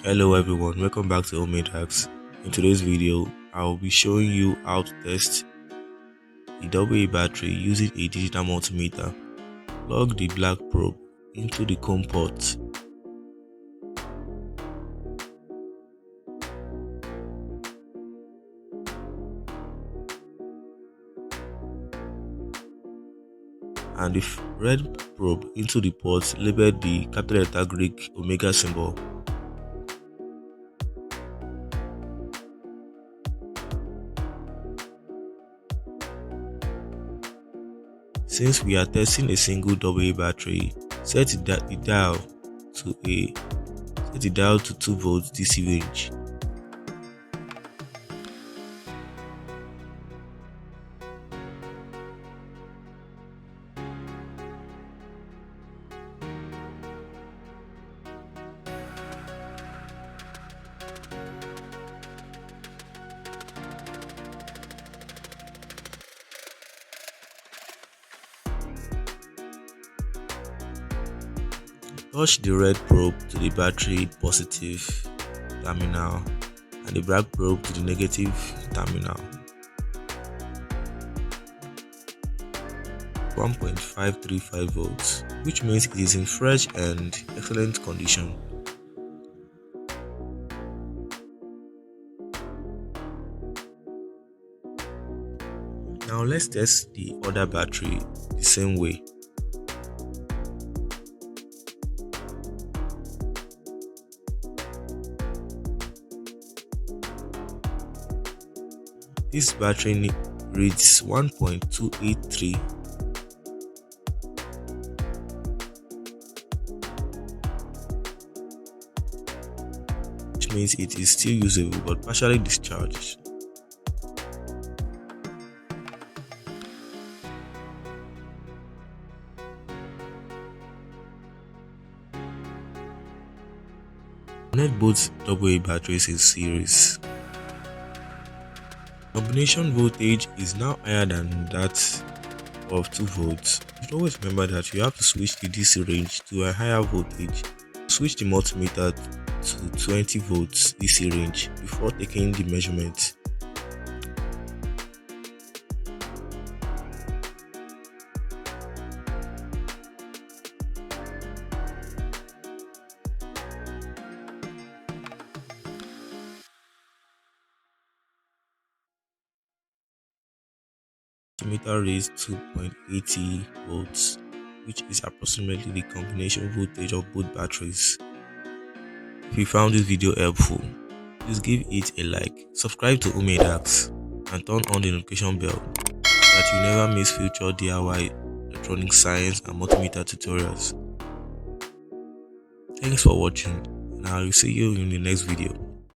Hello everyone, welcome back to Multimeter. In today's video, I will be showing you how to test the AA battery using a digital multimeter. Plug the black probe into the COM port. And the red probe into the port labeled the capital letter Greek omega symbol. Since we are testing a single AA battery, set the dial to 2 volts DC range. Touch the red probe to the battery positive terminal and the black probe to the negative terminal. 1.535 volts, which means it is in fresh and excellent condition. Now let's test the other battery the same way. This battery reads 1.283, which means it is still usable but partially discharged. Connect both AA batteries in series. Combination voltage is now higher than that of 2 volts. You should always remember that you have to switch the DC range to a higher voltage. Switch the multimeter to 20 volts DC range before taking the measurement. Multimeter reads 2.80 volts, which is approximately the combination voltage of both batteries. If you found this video helpful, please give it a like, subscribe to Multimeter, and turn on the notification bell so that you never miss future DIY electronic science and multimeter tutorials. Thanks for watching, and I will see you in the next video.